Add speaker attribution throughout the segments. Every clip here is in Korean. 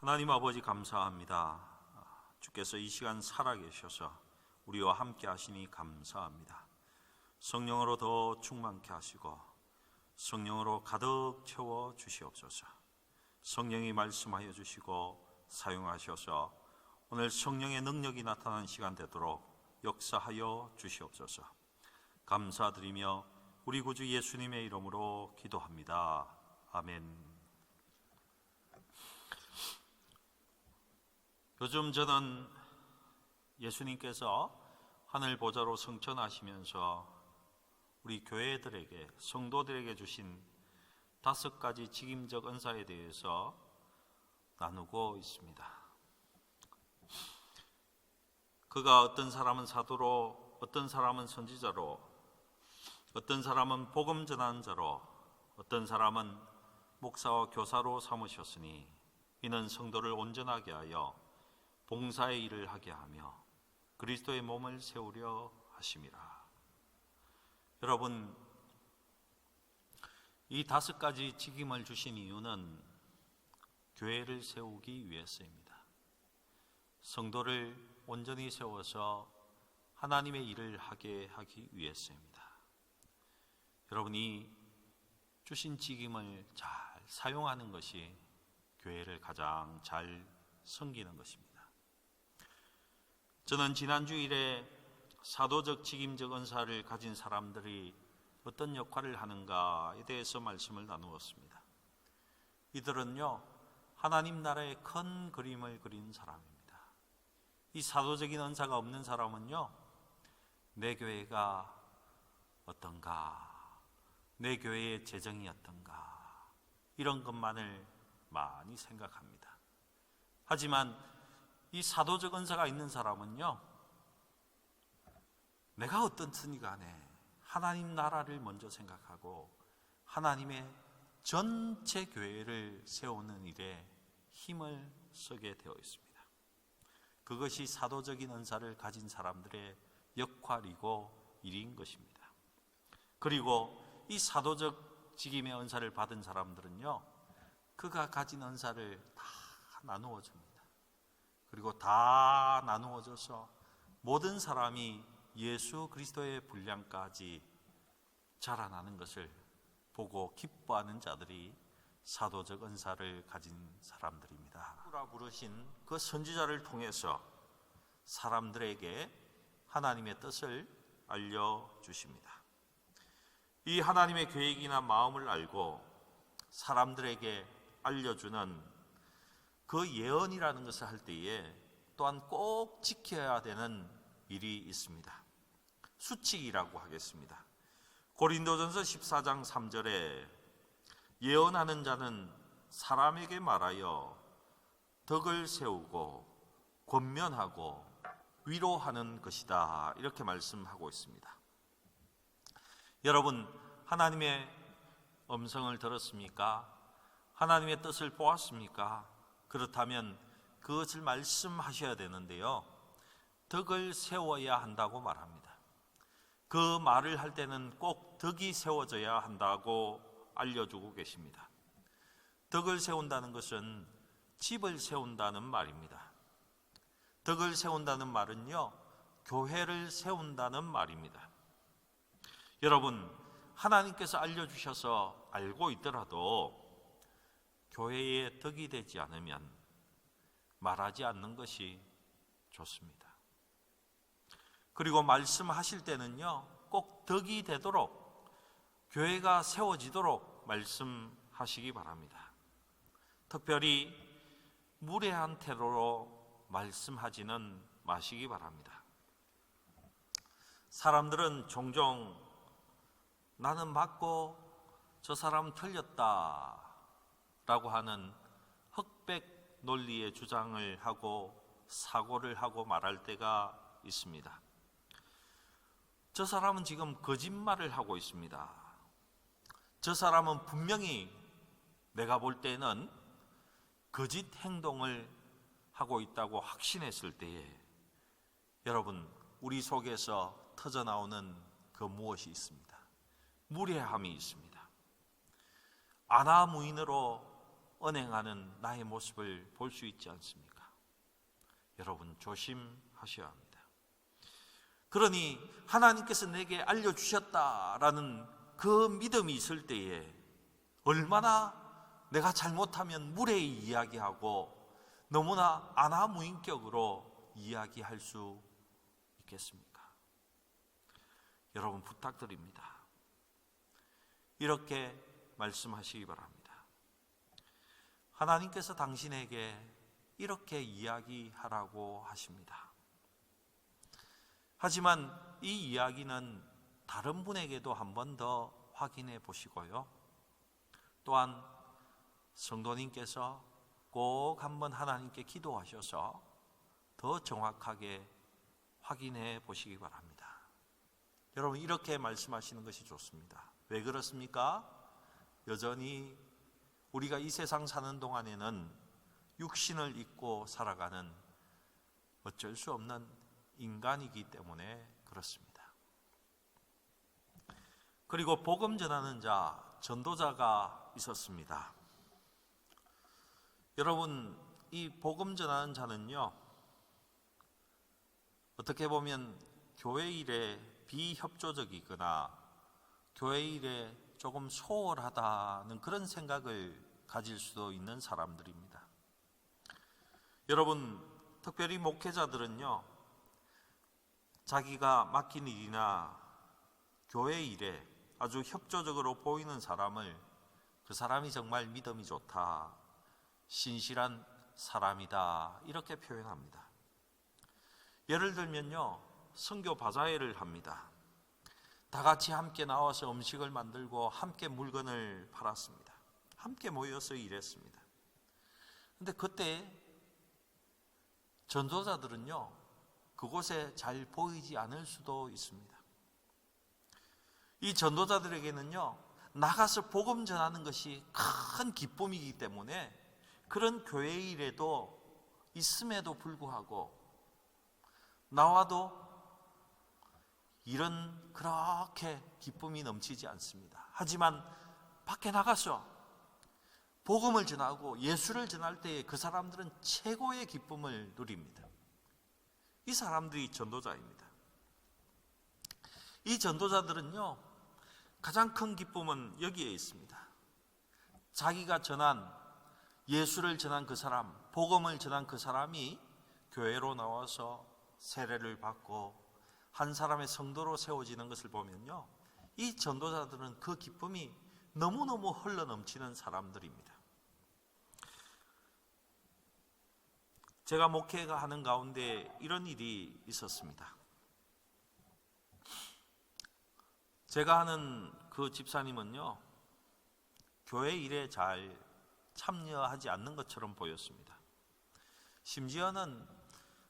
Speaker 1: 하나님 아버지 감사합니다. 주께서 이 시간 살아계셔서 우리와 함께 하시니 감사합니다. 성령으로 더 충만케 하시고 성령으로 가득 채워 주시옵소서. 성령이 말씀하여 주시고 사용하셔서 오늘 성령의 능력이 나타나는 시간 되도록 역사하여 주시옵소서. 감사드리며 우리 구주 예수님의 이름으로 기도합니다. 아멘. 요즘 저는 예수님께서 하늘 보좌로 승천하시면서 우리 교회들에게, 성도들에게 주신 5가지 직임적 은사에 대해서 나누고 있습니다. 그가 어떤 사람은 사도로, 어떤 사람은 선지자로, 어떤 사람은 복음 전하는 자로, 어떤 사람은 목사와 교사로 삼으셨으니 이는 성도를 온전하게 하여 봉사의 일을 하게 하며 그리스도의 몸을 세우려 하심이라. 여러분, 이 5가지 직임을 주신 이유는 교회를 세우기 위해서입니다. 성도를 온전히 세워서 하나님의 일을 하게 하기 위해서입니다. 여러분이 주신 직임을 잘 사용하는 것이 교회를 가장 잘 섬기는 것입니다. 저는 지난 주일에 사도적 직임적 은사를 가진 사람들이 어떤 역할을 하는가에 대해서 말씀을 나누었습니다. 이들은요, 하나님 나라의 큰 그림을 그린 사람입니다. 이 사도적인 은사가 없는 사람은요, 내 교회가 어떤가, 내 교회의 재정이 어떤가, 이런 것만을 많이 생각합니다. 하지만 이 사도적 은사가 있는 사람은요, 내가 어떻든 간에 하나님 나라를 먼저 생각하고 하나님의 전체 교회를 세우는 일에 힘을 쓰게 되어 있습니다. 그것이 사도적인 은사를 가진 사람들의 역할이고 일인 것입니다. 그리고 이 사도적 직임의 은사를 받은 사람들은요, 그가 가진 은사를 다 나누어 줍니다. 그리고 다 나누어져서 모든 사람이 예수 그리스도의 분량까지 자라나는 것을 보고 기뻐하는 자들이 사도적 은사를 가진 사람들입니다. 누가 부르신 그 선지자를 통해서 사람들에게 하나님의 뜻을 알려주십니다. 이 하나님의 계획이나 마음을 알고 사람들에게 알려주는 그 예언이라는 것을 할 때에 또한 꼭 지켜야 되는 일이 있습니다. 수칙이라고 하겠습니다. 고린도전서 14장 3절에 예언하는 자는 사람에게 말하여 덕을 세우고 권면하고 위로하는 것이다, 이렇게 말씀하고 있습니다. 여러분, 하나님의 음성을 들었습니까? 하나님의 뜻을 보았습니까? 그렇다면 그것을 말씀하셔야 되는데요, 덕을 세워야 한다고 말합니다. 그 말을 할 때는 꼭 덕이 세워져야 한다고 알려주고 계십니다. 덕을 세운다는 것은 집을 세운다는 말입니다. 덕을 세운다는 말은요, 교회를 세운다는 말입니다. 여러분, 하나님께서 알려주셔서 알고 있더라도 교회에 덕이 되지 않으면 말하지 않는 것이 좋습니다. 그리고 말씀하실 때는요, 꼭 덕이 되도록, 교회가 세워지도록 말씀하시기 바랍니다. 특별히 무례한 태도로 말씀하지는 마시기 바랍니다. 사람들은 종종 나는 맞고 저 사람 틀렸다 라고 하는 흑백 논리의 주장을 하고 사고를 하고 말할 때가 있습니다. 저 사람은 지금 거짓말을 하고 있습니다. 저 사람은 분명히 내가 볼 때는 거짓 행동을 하고 있다고 확신했을 때에 여러분, 우리 속에서 터져나오는 그 무엇이 있습니다. 무례함이 있습니다. 아나무인으로 언행하는 나의 모습을 볼 수 있지 않습니까? 여러분 조심하셔야 합니다. 그러니 하나님께서 내게 알려주셨다라는 그 믿음이 있을 때에 얼마나 내가 잘못하면 무례히 이야기하고 너무나 안하무인격으로 이야기할 수 있겠습니까? 여러분 부탁드립니다. 이렇게 말씀하시기 바랍니다. 하나님께서 당신에게 이렇게 이야기하라고 하십니다. 하지만 이 이야기는 다른 분에게도 한 번 더 확인해 보시고요. 또한 성도님께서 꼭 한번 하나님께 기도하셔서 더 정확하게 확인해 보시기 바랍니다. 여러분 이렇게 말씀하시는 것이 좋습니다. 왜 그렇습니까? 여전히 우리가 이 세상 사는 동안에는 육신을 입고 살아가는 어쩔 수 없는 인간이기 때문에 그렇습니다. 그리고 복음 전하는 자, 전도자가 있었습니다. 여러분 이 복음 전하는 자는요, 어떻게 보면 교회 일에 비협조적이거나 교회 일에 조금 소홀하다는 그런 생각을 가질 수도 있는 사람들입니다. 여러분 특별히 목회자들은요, 자기가 맡긴 일이나 교회 일에 아주 협조적으로 보이는 사람을 그 사람이 정말 믿음이 좋다, 신실한 사람이다 이렇게 표현합니다. 예를 들면요, 선교 바자회를 합니다. 다 같이 함께 나와서 음식을 만들고 함께 물건을 팔았습니다. 함께 모여서 일했습니다. 근데 그때 전도자들은요, 그곳에 잘 보이지 않을 수도 있습니다. 이 전도자들에게는요, 나가서 복음 전하는 것이 큰 기쁨이기 때문에 그런 교회 일에도 있음에도 불구하고 나와도 일은 그렇게 기쁨이 넘치지 않습니다. 하지만 밖에 나가서 복음을 전하고 예수를 전할 때에 그 사람들은 최고의 기쁨을 누립니다. 이 사람들이 전도자입니다. 이 전도자들은요, 가장 큰 기쁨은 여기에 있습니다. 자기가 전한, 예수를 전한 그 사람, 복음을 전한 그 사람이 교회로 나와서 세례를 받고 한 사람의 성도로 세워지는 것을 보면요, 이 전도자들은 그 기쁨이 너무너무 흘러넘치는 사람들입니다. 제가 목회하는 가운데 이런 일이 있었습니다. 제가 아는 그 집사님은요, 교회 일에 잘 참여하지 않는 것처럼 보였습니다. 심지어는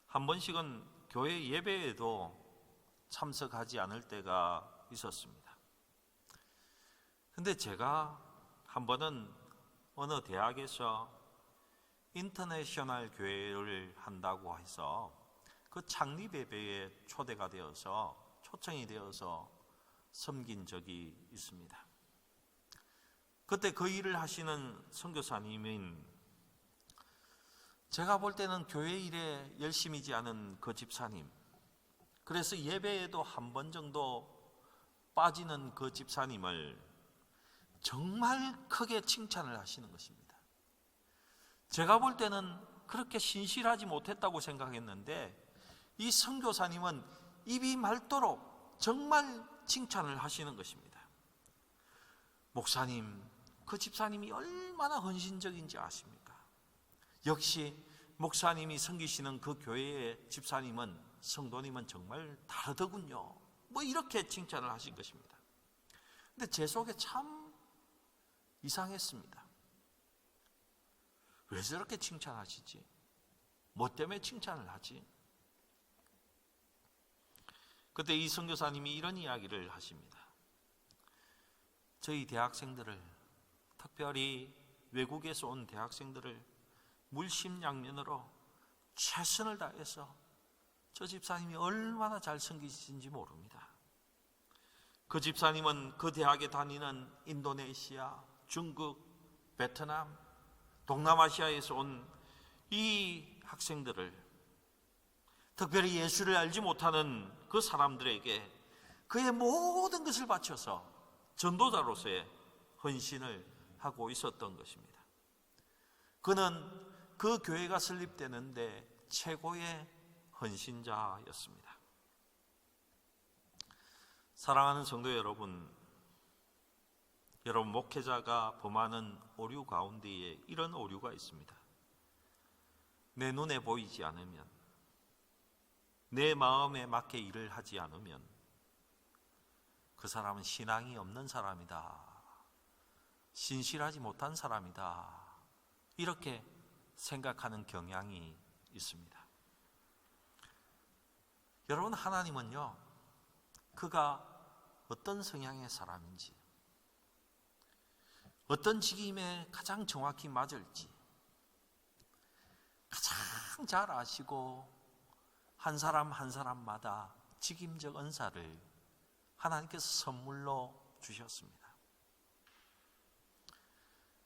Speaker 1: 한 번씩은 교회 예배에도 참석하지 않을 때가 있었습니다. 근데 제가 한 번은 어느 대학에서 인터내셔널 교회를 한다고 해서 그 창립 예배에 초대가 되어서, 초청이 되어서 섬긴 적이 있습니다. 그때 그 일을 하시는 선교사님인, 제가 볼 때는 교회 일에 열심이지 않은 그 집사님, 그래서 예배에도 한 번 정도 빠지는 그 집사님을 정말 크게 칭찬을 하시는 것입니다. 제가 볼 때는 그렇게 신실하지 못했다고 생각했는데 이 선교사님은 입이 닳도록 정말 칭찬을 하시는 것입니다. 목사님, 그 집사님이 얼마나 헌신적인지 아십니까? 역시 목사님이 섬기시는 그 교회의 집사님은, 성도님은 정말 다르더군요. 뭐 이렇게 칭찬을 하신 것입니다. 근데 제 속에 참 이상했습니다. 왜 저렇게 칭찬하시지? 뭐 때문에 칭찬을 하지? 그때 이 선교사님이 이런 이야기를 하십니다. 저희 대학생들을, 특별히 외국에서 온 대학생들을 물심양면으로 최선을 다해서 저 집사님이 얼마나 잘 섬기신지 모릅니다. 그 집사님은 그 대학에 다니는 인도네시아, 중국, 베트남 동남아시아에서 온 이 학생들을, 특별히 예수를 알지 못하는 그 사람들에게 그의 모든 것을 바쳐서 전도자로서의 헌신을 하고 있었던 것입니다. 그는 그 교회가 설립되는데 최고의 헌신자였습니다. 사랑하는 성도 여러분, 목회자가 범하는 오류 가운데에 이런 오류가 있습니다. 내 눈에 보이지 않으면, 내 마음에 맞게 일을 하지 않으면 그 사람은 신앙이 없는 사람이다, 신실하지 못한 사람이다, 이렇게 생각하는 경향이 있습니다. 여러분, 하나님은요, 그가 어떤 성향의 사람인지, 어떤 직임에 가장 정확히 맞을지 가장 잘 아시고 한 사람 한 사람마다 직임적 은사를 하나님께서 선물로 주셨습니다.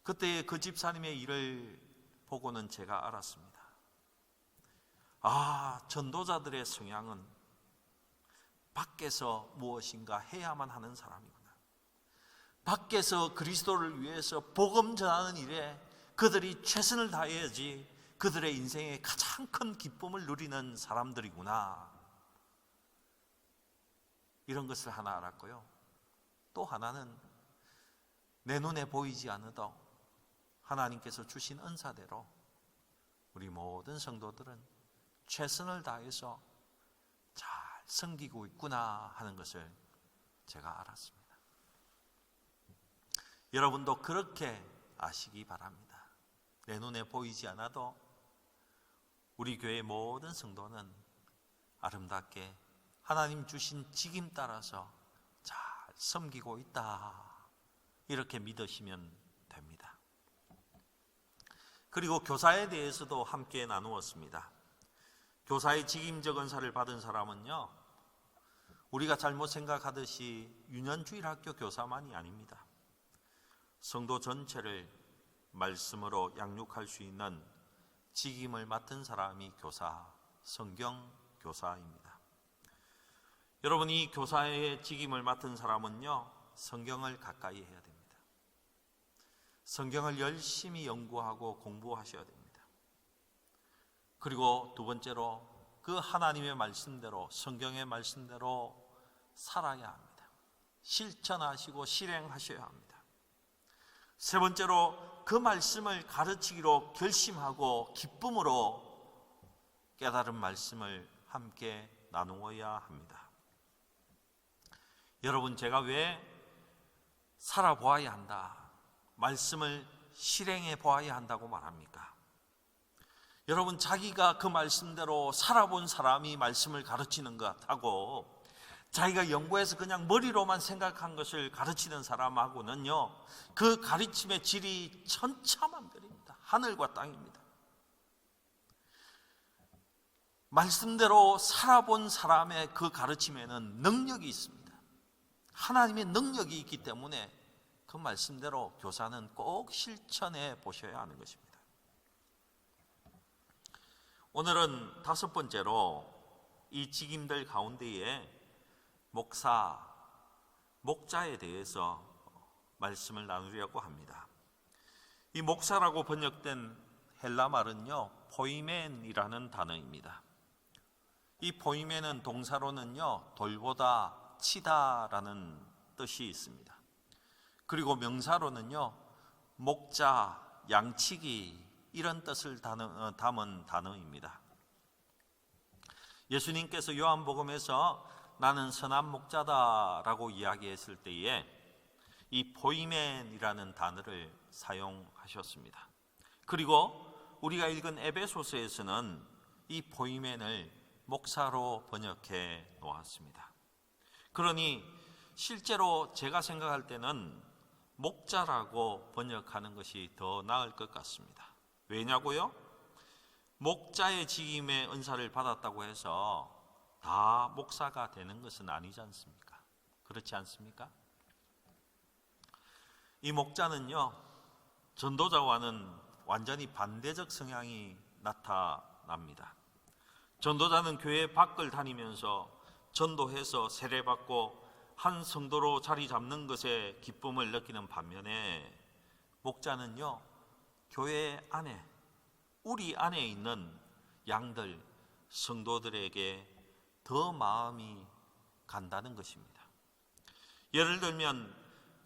Speaker 1: 그때 그 집사님의 일을 보고는 제가 알았습니다. 전도자들의 성향은 밖에서 무엇인가 해야만 하는 사람이구나. 밖에서 그리스도를 위해서 복음 전하는 일에 그들이 최선을 다해야지 그들의 인생에 가장 큰 기쁨을 누리는 사람들이구나. 이런 것을 하나 알았고요. 또 하나는 내 눈에 보이지 않아도 하나님께서 주신 은사대로 우리 모든 성도들은 최선을 다해서 잘 섬기고 있구나 하는 것을 제가 알았습니다. 여러분도 그렇게 아시기 바랍니다. 내 눈에 보이지 않아도 우리 교회 모든 성도는 아름답게 하나님 주신 직임 따라서 잘 섬기고 있다, 이렇게 믿으시면 됩니다. 그리고 교사에 대해서도 함께 나누었습니다. 교사의 직임적 은사를 받은 사람은요, 우리가 잘못 생각하듯이 유년주일학교 교사만이 아닙니다. 성도 전체를 말씀으로 양육할 수 있는 직임을 맡은 사람이 교사, 성경 교사입니다. 여러분, 이 교사의 직임을 맡은 사람은요, 성경을 가까이 해야 됩니다. 성경을 열심히 연구하고 공부하셔야 됩니다. 그리고 두 번째로 그 하나님의 말씀대로, 성경의 말씀대로 살아야 합니다. 실천하시고 실행하셔야 합니다. 세 번째로 그 말씀을 가르치기로 결심하고 기쁨으로 깨달은 말씀을 함께 나누어야 합니다. 여러분, 제가 왜 살아보아야 한다, 말씀을 실행해 보아야 한다고 말합니까? 여러분, 자기가 그 말씀대로 살아본 사람이 말씀을 가르치는 것하고 자기가 연구해서 그냥 머리로만 생각한 것을 가르치는 사람하고는요, 그 가르침의 질이 천차만별입니다. 하늘과 땅입니다. 말씀대로 살아본 사람의 그 가르침에는 능력이 있습니다. 하나님의 능력이 있기 때문에 그 말씀대로 교사는 꼭 실천해 보셔야 하는 것입니다. 오늘은 다섯 번째로 이 직임들 가운데에 목사, 목자에 대해서 말씀을 나누려고 합니다. 이 목사라고 번역된 헬라 말은요, 포이멘이라는 단어입니다. 이 포이멘은 동사로는요, 돌보다, 치다라는 뜻이 있습니다. 그리고 명사로는요, 목자, 양치기, 이런 뜻을 담은 단어입니다. 예수님께서 요한복음에서 나는 선한 목자다라고 이야기했을 때에 이 포이멘이라는 단어를 사용하셨습니다. 그리고 우리가 읽은 에베소서에서는 이 포이멘을 목사로 번역해 놓았습니다. 그러니 실제로 제가 생각할 때는 목자라고 번역하는 것이 더 나을 것 같습니다. 왜냐고요? 목자의 직임의 은사를 받았다고 해서 다 목사가 되는 것은 아니지 않습니까? 그렇지 않습니까? 이 목자는요, 전도자와는 완전히 반대적 성향이 나타납니다. 전도자는 교회 밖을 다니면서 전도해서 세례받고 한 성도로 자리 잡는 것에 기쁨을 느끼는 반면에, 목자는요, 교회 안에, 우리 안에 있는 양들, 성도들에게 더 마음이 간다는 것입니다. 예를 들면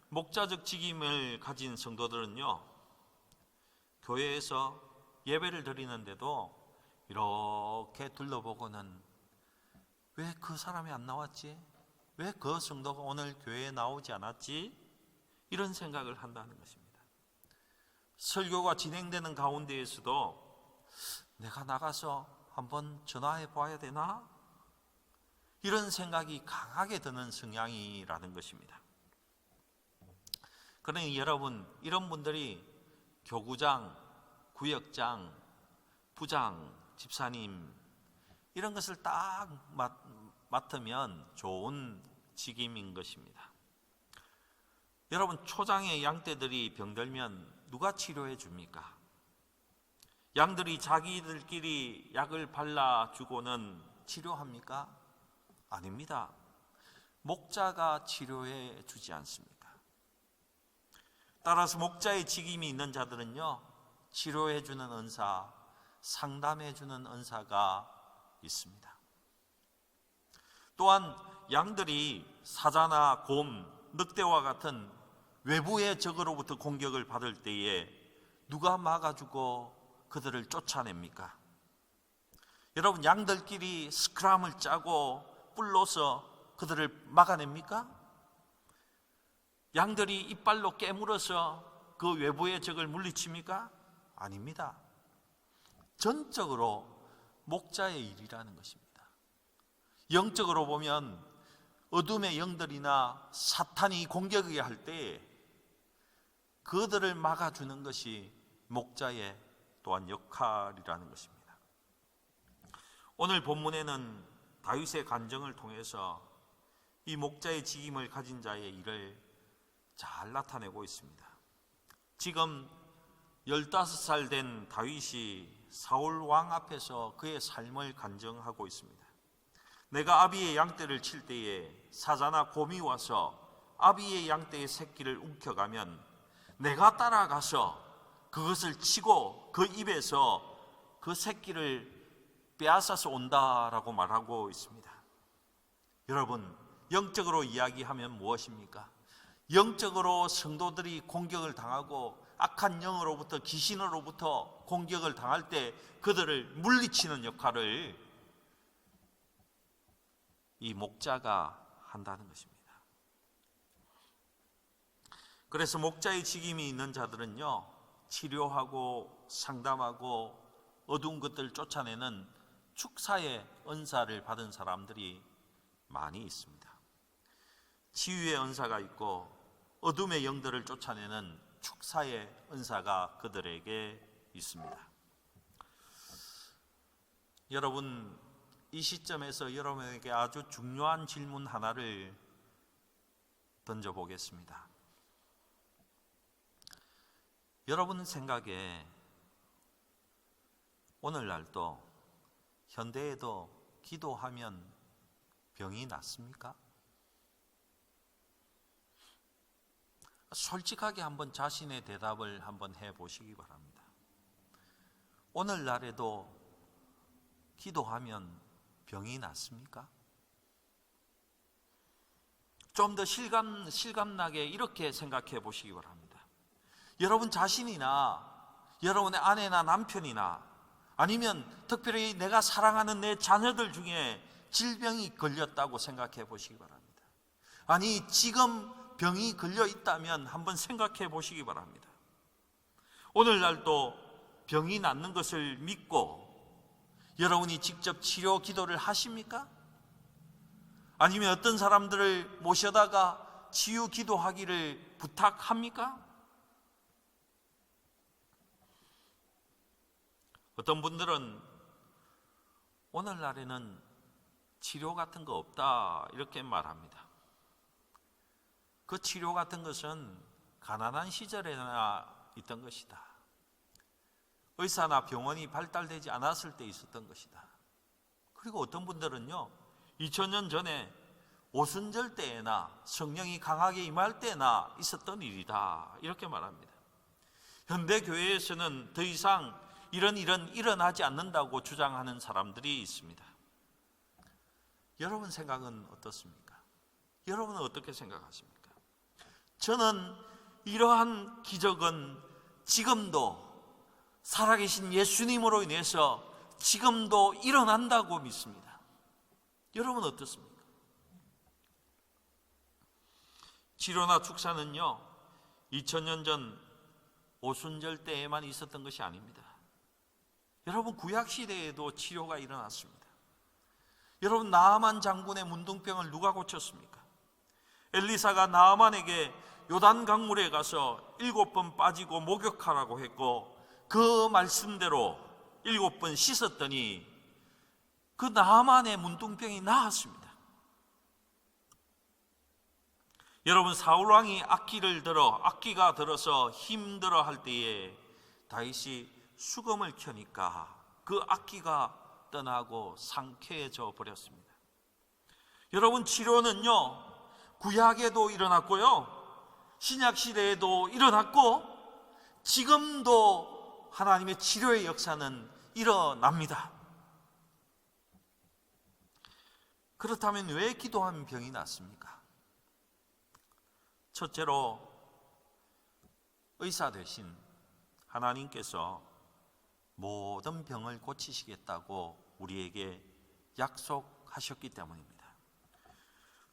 Speaker 1: 목자적 직임을 가진 성도들은요, 교회에서 예배를 드리는데도 이렇게 둘러보고는 왜 그 사람이 안 나왔지? 왜 그 성도가 오늘 교회에 나오지 않았지? 이런 생각을 한다는 것입니다. 설교가 진행되는 가운데에서도 내가 나가서 한번 전화해 봐야 되나? 이런 생각이 강하게 드는 성향이라는 것입니다. 그러니 여러분, 이런 분들이 교구장, 구역장, 부장, 집사님 이런 것을 딱 맡으면 좋은 직임인 것입니다. 여러분, 초장의 양떼들이 병들면 누가 치료해 줍니까? 양들이 자기들끼리 약을 발라주고는 치료합니까? 아닙니다. 목자가 치료해 주지 않습니다. 따라서 목자의 직임이 있는 자들은요, 치료해 주는 은사, 상담해 주는 은사가 있습니다. 또한 양들이 사자나 곰, 늑대와 같은 외부의 적으로부터 공격을 받을 때에 누가 막아주고 그들을 쫓아냅니까? 여러분, 양들끼리 스크럼을 짜고 뿔로서 그들을 막아냅니까? 양들이 이빨로 깨물어서 그 외부의 적을 물리칩니까? 아닙니다. 전적으로 목자의 일이라는 것입니다. 영적으로 보면 어둠의 영들이나 사탄이 공격하게 할 때 그들을 막아주는 것이 목자의 또한 역할이라는 것입니다. 오늘 본문에는 다윗의 간증을 통해서 이 목자의 직임을 가진 자의 일을 잘 나타내고 있습니다. 지금 15살 된 다윗이 사울 왕 앞에서 그의 삶을 간증하고 있습니다. 내가 아비의 양떼를 칠 때에 사자나 곰이 와서 아비의 양떼의 새끼를 움켜가면 내가 따라가서 그것을 치고 그 입에서 그 새끼를 빼앗아서 온다라고 말하고 있습니다. 여러분, 영적으로 이야기하면 무엇입니까? 영적으로 성도들이 공격을 당하고 악한 영으로부터, 귀신으로부터 공격을 당할 때 그들을 물리치는 역할을 이 목자가 한다는 것입니다. 그래서 목자의 직임이 있는 자들은요, 치료하고 상담하고 어두운 것들을 쫓아내는 축사의 은사를 받은 사람들이 많이 있습니다. 치유의 은사가 있고 어둠의 영들을 쫓아내는 축사의 은사가 그들에게 있습니다. 여러분, 이 시점에서 여러분에게 아주 중요한 질문 하나를 던져보겠습니다. 여러분 생각에 오늘날도 현대에도 기도하면 병이 낫습니까? 솔직하게 한번 자신의 대답을 한번 해보시기 바랍니다. 오늘날에도 기도하면 병이 낫습니까? 좀 더 실감나게 이렇게 생각해 보시기 바랍니다. 여러분 자신이나 여러분의 아내나 남편이나 아니면 특별히 내가 사랑하는 내 자녀들 중에 질병이 걸렸다고 생각해 보시기 바랍니다. 아니, 지금 병이 걸려 있다면 한번 생각해 보시기 바랍니다. 오늘날도 병이 낫는 것을 믿고 여러분이 직접 치료 기도를 하십니까? 아니면 어떤 사람들을 모셔다가 치유 기도하기를 부탁합니까? 어떤 분들은 오늘날에는 치료 같은 거 없다 이렇게 말합니다. 그 치료 같은 것은 가난한 시절에나 있던 것이다. 의사나 병원이 발달되지 않았을 때 있었던 것이다. 그리고 어떤 분들은요, 2000년 전에 오순절 때에나 성령이 강하게 임할 때나 있었던 일이다, 이렇게 말합니다. 현대 교회에서는 더 이상 이런 일은 일어나지 않는다고 주장하는 사람들이 있습니다. 여러분 생각은 어떻습니까? 여러분은 어떻게 생각하십니까? 저는 이러한 기적은 지금도 살아계신 예수님으로 인해서 지금도 일어난다고 믿습니다. 여러분 어떻습니까? 치료나 축사는요, 2000년 전 오순절 때에만 있었던 것이 아닙니다. 여러분, 구약시대에도 치료가 일어났습니다. 여러분, 나아만 장군의 문둥병을 누가 고쳤습니까? 엘리사가 나아만에게 요단 강물에 가서 7번 빠지고 목욕하라고 했고, 그 말씀대로 7번 씻었더니 그 나아만의 문둥병이 나았습니다. 여러분, 사울왕이 악기가 들어서 힘들어 할 때에 다윗이 수금을 켜니까 그 악기가 떠나고 상쾌해져 버렸습니다. 여러분, 치료는요, 구약에도 일어났고요, 신약시대에도 일어났고, 지금도 하나님의 치료의 역사는 일어납니다. 그렇다면 왜 기도하면 병이 낫습니까? 첫째로, 의사 되신 하나님께서 모든 병을 고치시겠다고 우리에게 약속하셨기 때문입니다.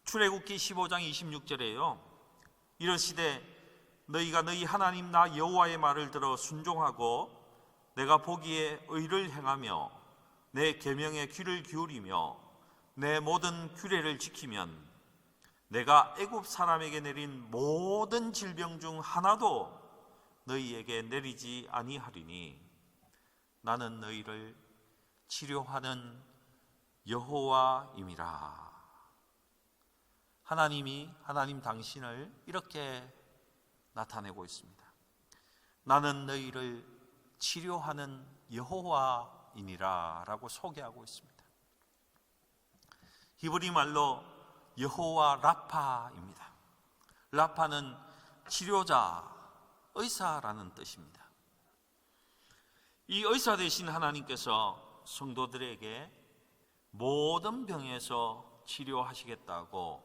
Speaker 1: 출애굽기 15장 26절에요, 이르시되 너희가 너희 하나님 나 여호와의 말을 들어 순종하고 내가 보기에 의를 행하며 내 계명에 귀를 기울이며 내 모든 규례를 지키면 내가 애굽 사람에게 내린 모든 질병 중 하나도 너희에게 내리지 아니하리니 나는 너희를 치료하는 여호와임이라. 하나님 당신을 이렇게 나타내고 있습니다. 나는 너희를 치료하는 여호와이니라 라고 소개하고 있습니다. 히브리 말로 여호와 라파입니다. 라파는 치료자, 의사라는 뜻입니다. 이 의사 되신 하나님께서 성도들에게 모든 병에서 치료하시겠다고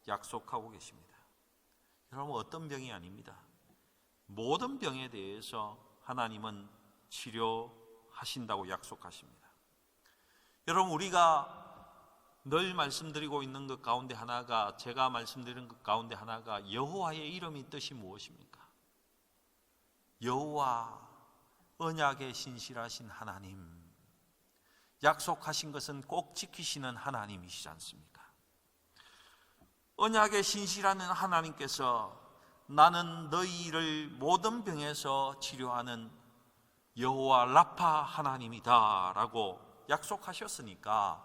Speaker 1: 약속하고 계십니다. 여러분, 어떤 병이 아닙니다. 모든 병에 대해서 하나님은 치료하신다고 약속하십니다. 여러분, 우리가 늘 말씀드리고 있는 것 가운데 하나가, 제가 말씀드리는 것 가운데 하나가 여호와의 이름의 뜻이 무엇입니까? 여호와, 언약에 신실하신 하나님, 약속하신 것은 꼭 지키시는 하나님이시지 않습니까? 언약에 신실하는 하나님께서 나는 너희를 모든 병에서 치료하는 여호와 라파 하나님이다 라고 약속하셨으니까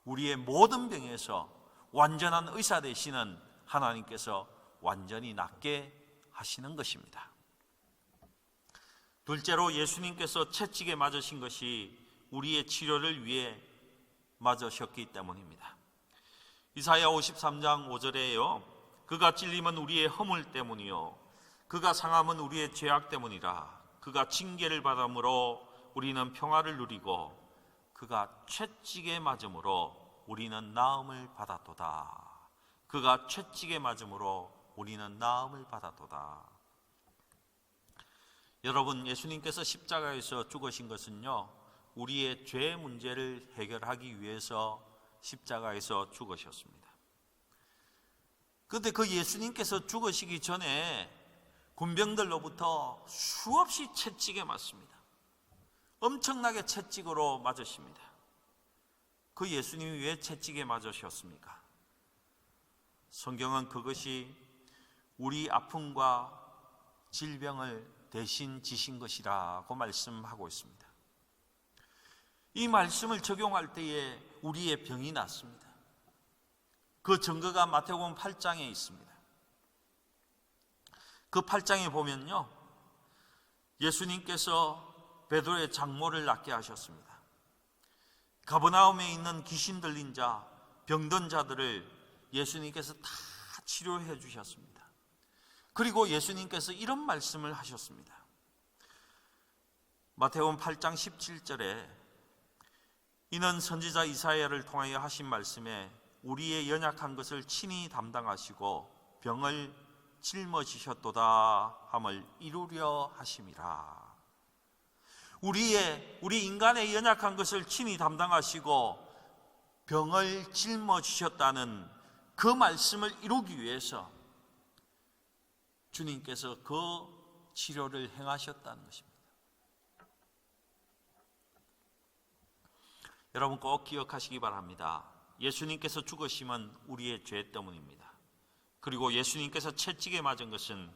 Speaker 1: 우리의 모든 병에서 완전한 의사 되시는 하나님께서 완전히 낫게 하시는 것입니다. 둘째로, 예수님께서 채찍에 맞으신 것이 우리의 치료를 위해 맞으셨기 때문입니다. 이사야 53장 5절에요, 그가 찔림은 우리의 허물 때문이요 그가 상함은 우리의 죄악 때문이라. 그가 징계를 받음으로 우리는 평화를 누리고 그가 채찍에 맞음으로 우리는 나음을 받았도다. 그가 채찍에 맞음으로 우리는 나음을 받았도다. 여러분, 예수님께서 십자가에서 죽으신 것은요, 우리의 죄 문제를 해결하기 위해서 십자가에서 죽으셨습니다. 그런데 그 예수님께서 죽으시기 전에 군병들로부터 수없이 채찍에 맞습니다. 엄청나게 채찍으로 맞으십니다. 그 예수님이 왜 채찍에 맞으셨습니까? 성경은 그것이 우리 아픔과 질병을 대신 지신 것이라고 말씀하고 있습니다. 이 말씀을 적용할 때에 우리의 병이 낫습니다. 그 증거가 마태복음 8장에 있습니다. 그 8장에 보면요, 예수님께서 베드로의 장모를 낫게 하셨습니다. 가버나움에 있는 귀신 들린 자, 병든 자들을 예수님께서 다 치료해 주셨습니다. 그리고 예수님께서 이런 말씀을 하셨습니다. 마태복음 8장 17절에 이는 선지자 이사야를 통하여 하신 말씀에 우리의 연약한 것을 친히 담당하시고 병을 짊어지셨도다 함을 이루려 하심이라. 우리 인간의 연약한 것을 친히 담당하시고 병을 짊어지셨다는 그 말씀을 이루기 위해서 주님께서 그 치료를 행하셨다는 것입니다. 여러분 꼭 기억하시기 바랍니다. 예수님께서 죽으심은 우리의 죄 때문입니다. 그리고 예수님께서 채찍에 맞은 것은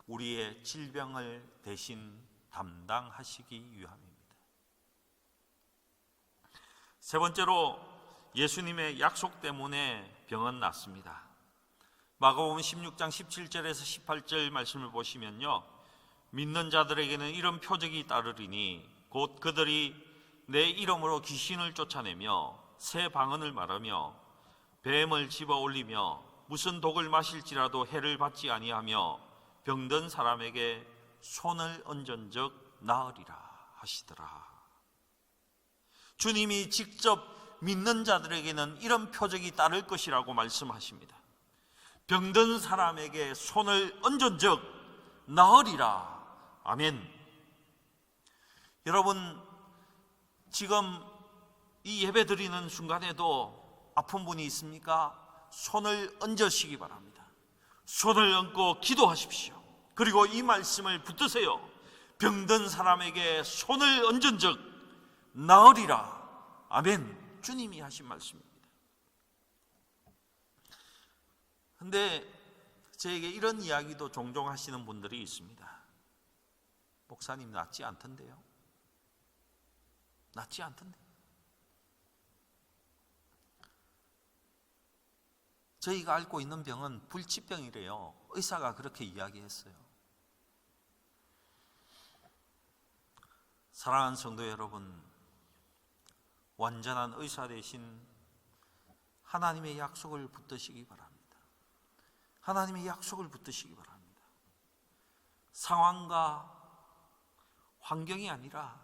Speaker 1: 우리의 질병을 대신 담당하시기 위함입니다. 세 번째로 예수님의 약속 때문에 병은 낫습니다. 마가복음 16장 17절에서 18절 말씀을 보시면요, 믿는 자들에게는 이런 표적이 따르리니 곧 그들이 내 이름으로 귀신을 쫓아내며 새 방언을 말하며 뱀을 집어 올리며 무슨 독을 마실지라도 해를 받지 아니하며 병든 사람에게 손을 얹은즉 나으리라 하시더라. 주님이 직접 믿는 자들에게는 이런 표적이 따를 것이라고 말씀하십니다. 병든 사람에게 손을 얹은즉 나으리라. 아멘. 여러분, 지금 이 예배 드리는 순간에도 아픈 분이 있습니까? 손을 얹으시기 바랍니다. 손을 얹고 기도하십시오. 그리고 이 말씀을 붙드세요. 병든 사람에게 손을 얹은즉 나으리라. 아멘. 주님이 하신 말씀입니다. 근데 저에게 이런 이야기도 종종 하시는 분들이 있습니다. 목사님 낫지 않던데요? 낫지 않던데. 저희가 앓고 있는 병은 불치병이래요. 의사가 그렇게 이야기했어요. 사랑하는 성도 여러분, 완전한 의사 대신 하나님의 약속을 붙드시기 바랍니다. 하나님의 약속을 붙드시기 바랍니다. 상황과 환경이 아니라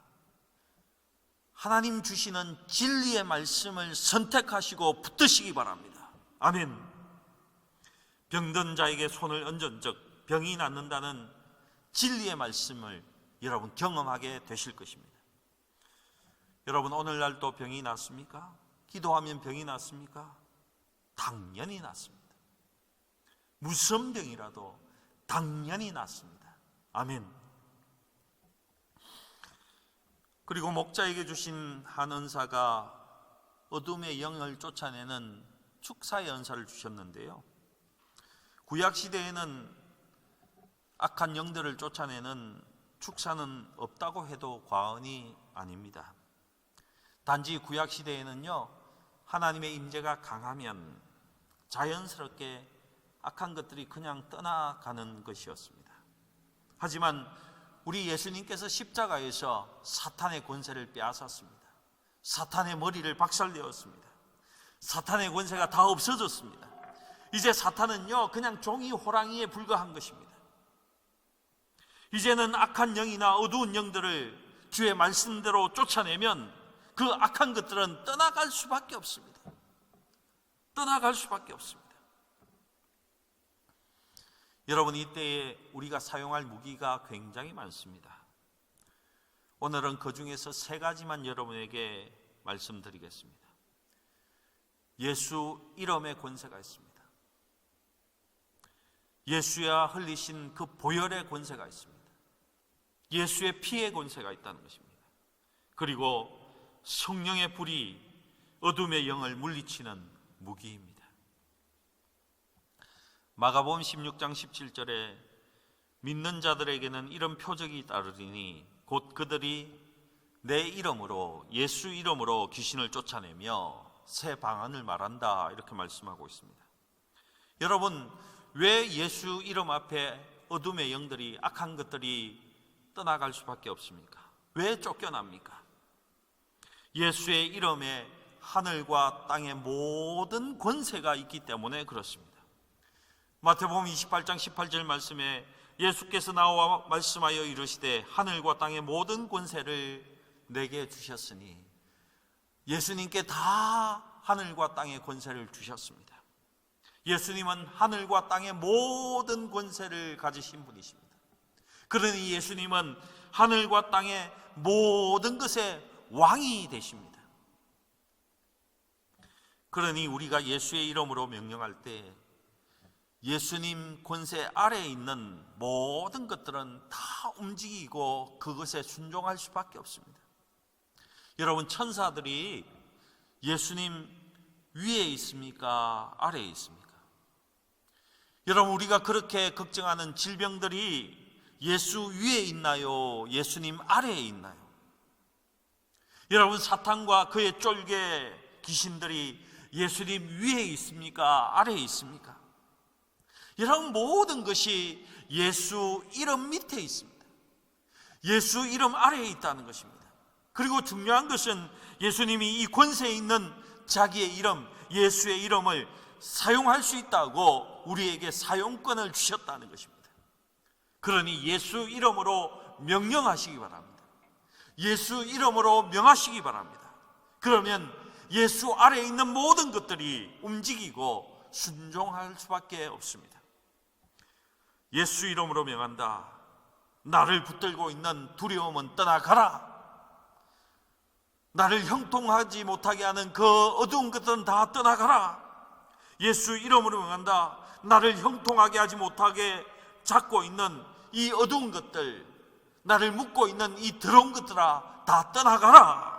Speaker 1: 하나님 주시는 진리의 말씀을 선택하시고 붙드시기 바랍니다. 아멘. 병든 자에게 손을 얹은즉 병이 낫는다는 진리의 말씀을 여러분 경험하게 되실 것입니다. 여러분, 오늘날 또 병이 낫습니까? 기도하면 병이 낫습니까? 당연히 낫습니다. 무슨 병이라도 당연히 낫습니다. 아멘. 그리고 목자에게 주신 한 은사가 어둠의 영을 쫓아내는 축사의 은사를 주셨는데요, 구약시대에는 악한 영들을 쫓아내는 축사는 없다고 해도 과언이 아닙니다. 단지 구약시대에는요, 하나님의 임재가 강하면 자연스럽게 악한 것들이 그냥 떠나가는 것이었습니다. 하지만 우리 예수님께서 십자가에서 사탄의 권세를 빼앗았습니다. 사탄의 머리를 박살내었습니다. 사탄의 권세가 다 없어졌습니다. 이제 사탄은요, 그냥 종이 호랑이에 불과한 것입니다. 이제는 악한 영이나 어두운 영들을 주의 말씀대로 쫓아내면 그 악한 것들은 떠나갈 수밖에 없습니다. 떠나갈 수밖에 없습니다. 여러분, 이때에 우리가 사용할 무기가 굉장히 많습니다. 오늘은 그 중에서 세 가지만 여러분에게 말씀드리겠습니다. 예수 이름의 권세가 있습니다. 예수야 흘리신 그 보혈의 권세가 있습니다. 예수의 피의 권세가 있다는 것입니다. 그리고 성령의 불이 어둠의 영을 물리치는 무기입니다. 마가복음 16장 17절에 믿는 자들에게는 이런 표적이 따르리니 곧 그들이 내 이름으로, 예수 이름으로 귀신을 쫓아내며 새 방언을 말한다, 이렇게 말씀하고 있습니다. 여러분, 왜 예수 이름 앞에 어둠의 영들이, 악한 것들이 떠나갈 수밖에 없습니까? 왜 쫓겨납니까? 예수의 이름에 하늘과 땅의 모든 권세가 있기 때문에 그렇습니다. 마태복음 28장 18절 말씀에 예수께서 나와 말씀하여 이르시되 하늘과 땅의 모든 권세를 내게 주셨으니, 예수님께 다 하늘과 땅의 권세를 주셨습니다. 예수님은 하늘과 땅의 모든 권세를 가지신 분이십니다. 그러니 예수님은 하늘과 땅의 모든 것의 왕이 되십니다. 그러니 우리가 예수의 이름으로 명령할 때 예수님 권세 아래에 있는 모든 것들은 다 움직이고 그것에 순종할 수밖에 없습니다. 여러분, 천사들이 예수님 위에 있습니까? 아래에 있습니까? 여러분, 우리가 그렇게 걱정하는 질병들이 예수 위에 있나요? 예수님 아래에 있나요? 여러분, 사탄과 그의 쫄개 귀신들이 예수님 위에 있습니까? 아래에 있습니까? 여러분, 모든 것이 예수 이름 밑에 있습니다. 예수 이름 아래에 있다는 것입니다. 그리고 중요한 것은 예수님이 이 권세에 있는 자기의 이름, 예수의 이름을 사용할 수 있다고 우리에게 사용권을 주셨다는 것입니다. 그러니 예수 이름으로 명령하시기 바랍니다. 예수 이름으로 명하시기 바랍니다. 그러면 예수 아래에 있는 모든 것들이 움직이고 순종할 수밖에 없습니다. 예수 이름으로 명한다. 나를 붙들고 있는 두려움은 떠나가라. 나를 형통하지 못하게 하는 그 어두운 것들은 다 떠나가라. 예수 이름으로 명한다. 나를 형통하게 하지 못하게 잡고 있는 이 어두운 것들, 나를 묶고 있는 이 더러운 것들아, 다 떠나가라.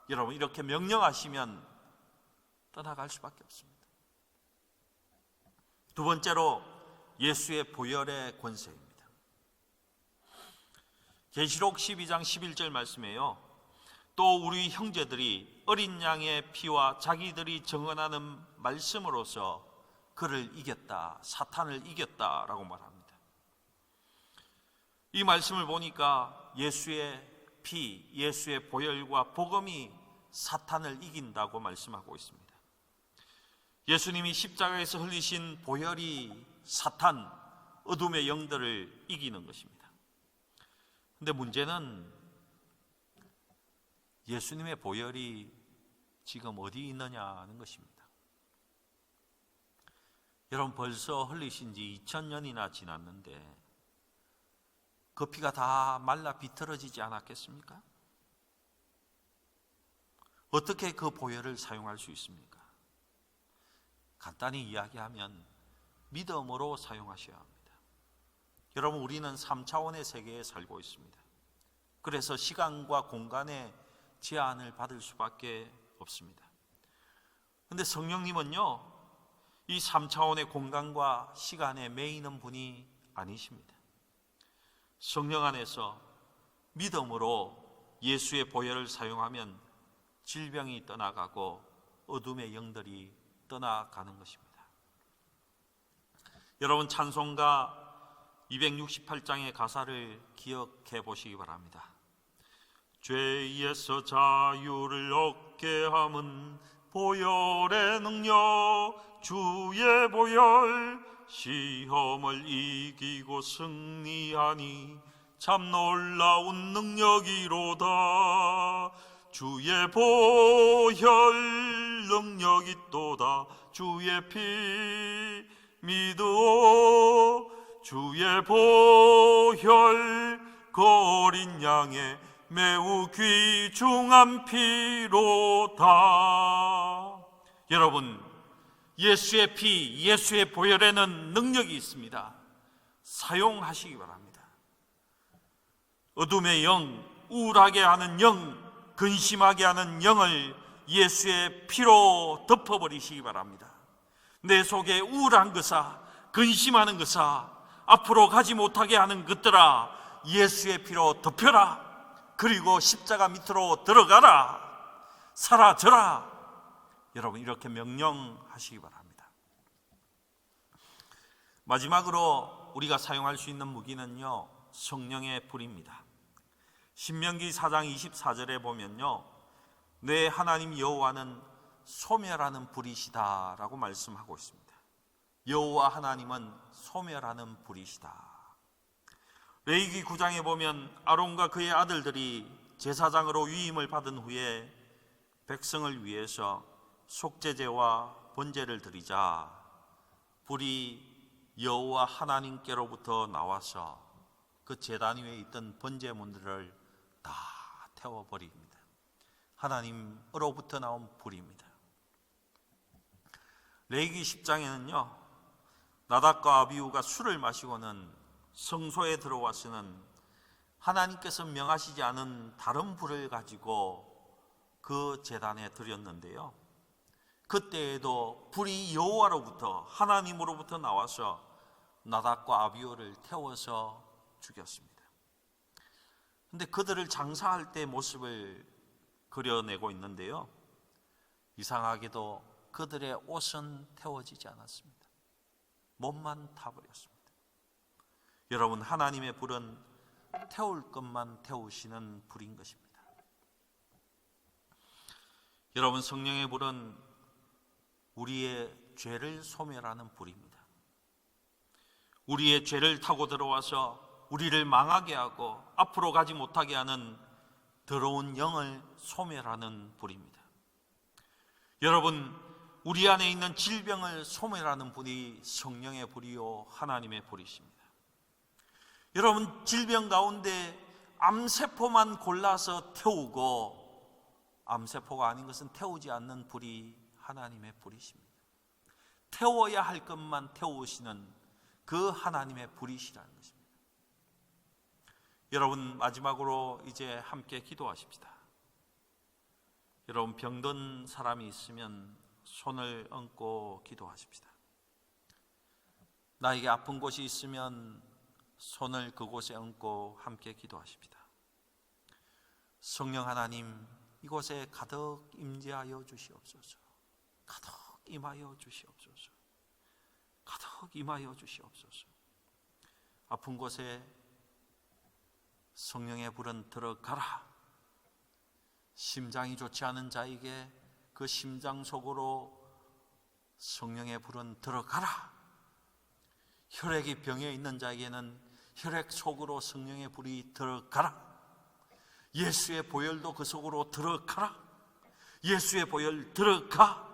Speaker 1: 여러분, 이렇게 명령하시면 떠나갈 수밖에 없습니다. 두 번째로 예수의 보혈의 권세입니다. 계시록 12장 11절 말씀에요, 또 우리 형제들이 어린 양의 피와 자기들이 정언하는 말씀으로서 그를 이겼다, 사탄을 이겼다라고 말합니다. 이 말씀을 보니까 예수의 피, 예수의 보혈과 복음이 사탄을 이긴다고 말씀하고 있습니다. 예수님이 십자가에서 흘리신 보혈이 사탄, 어둠의 영들을 이기는 것입니다. 그런데 문제는 예수님의 보혈이 지금 어디 있느냐는 것입니다. 여러분, 벌써 흘리신 지 2000년이나 지났는데 그 피가 다 말라 비틀어지지 않았겠습니까? 어떻게 그 보혈을 사용할 수 있습니까? 간단히 이야기하면 믿음으로 사용하셔야 합니다. 여러분, 우리는 3차원의 세계에 살고 있습니다. 그래서 시간과 공간의 제한을 받을 수밖에 없습니다. 그런데 성령님은요, 이 3차원의 공간과 시간에 매이는 분이 아니십니다. 성령 안에서 믿음으로 예수의 보혈을 사용하면 질병이 떠나가고 어둠의 영들이 떠나가는 것입니다. 여러분, 찬송가 268장의 가사를 기억해 보시기 바랍니다. 죄에서 자유를 얻게 함은 보혈의 능력, 주의 보혈, 시험을 이기고 승리하니 참 놀라운 능력이로다. 주의 보혈 능력 있도다. 주의 피 믿어. 주의 보혈 그 어린 양의 매우 귀중한 피로다. 여러분, 예수의 피, 예수의 보혈에는 능력이 있습니다. 사용하시기 바랍니다. 어둠의 영, 우울하게 하는 영, 근심하게 하는 영을 예수의 피로 덮어버리시기 바랍니다. 내 속에 우울한 것아, 근심하는 것아, 앞으로 가지 못하게 하는 것들아, 예수의 피로 덮여라. 그리고 십자가 밑으로 들어가라. 사라져라. 여러분, 이렇게 명령하시기 바랍니다. 마지막으로 우리가 사용할 수 있는 무기는요, 성령의 불입니다. 신명기 4장 24절에 보면요, 내 하나님 여호와는 소멸하는 불이시다라고 말씀하고 있습니다. 여호와 하나님은 소멸하는 불이시다. 레위기 9장에 보면 아론과 그의 아들들이 제사장으로 위임을 받은 후에 백성을 위해서 속죄제와 번제를 드리자 불이 여호와 하나님께로부터 나와서 그 제단 위에 있던 번제물들을 다 태워버립니다. 하나님으로부터 나온 불입니다. 레위기 10장에는요, 나답과 아비후가 술을 마시고는 성소에 들어와서는 하나님께서 명하시지 않은 다른 불을 가지고 그 제단에 드렸는데요, 그때에도 불이 여호와로부터 하나님으로부터 나와서 나답과 아비후를 태워서 죽였습니다. 그런데 그들을 장사할 때 모습을 그려내고 있는데요, 이상하게도 그들의 옷은 태워지지 않았습니다. 몸만 타버렸습니다. 여러분, 하나님의 불은 태울 것만 태우시는 불인 것입니다. 여러분, 성령의 불은 우리의 죄를 소멸하는 불입니다. 우리의 죄를 타고 들어와서 우리를 망하게 하고 앞으로 가지 못하게 하는 더러운 영을 소멸하는 불입니다. 여러분, 우리 안에 있는 질병을 소멸하는 불이 성령의 불이요 하나님의 불이십니다. 여러분, 질병 가운데 암세포만 골라서 태우고 암세포가 아닌 것은 태우지 않는 불이 하나님의 불이십니다. 태워야 할 것만 태우시는 그 하나님의 불이시라는 것입니다. 여러분, 마지막으로 이제 함께 기도하십시다. 여러분, 병든 사람이 있으면 손을 얹고 기도하십시다. 나에게 아픈 곳이 있으면 손을 그곳에 얹고 함께 기도하십시다. 성령 하나님, 이곳에 가득 임재하여 주시옵소서. 가득 임하여 주시옵소서. 가득 임하여 주시옵소서. 아픈 곳에 성령의 불은 들어가라. 심장이 좋지 않은 자에게 그 심장 속으로 성령의 불은 들어가라. 혈액이 병에 있는 자에게는 혈액 속으로 성령의 불이 들어가라. 예수의 보혈도 그 속으로 들어가라. 예수의 보혈 들어가.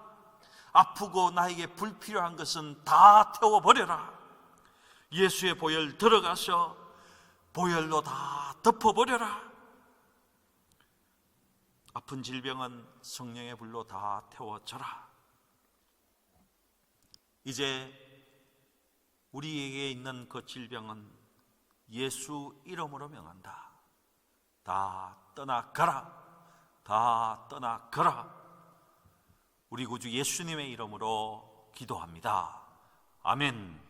Speaker 1: 아프고 나에게 불필요한 것은 다 태워버려라. 예수의 보혈 들어가서 보혈로 다 덮어버려라. 아픈 질병은 성령의 불로 다 태워져라. 이제 우리에게 있는 그 질병은 예수 이름으로 명한다. 다 떠나가라. 다 떠나가라. 우리 구주 예수님의 이름으로 기도합니다. 아멘.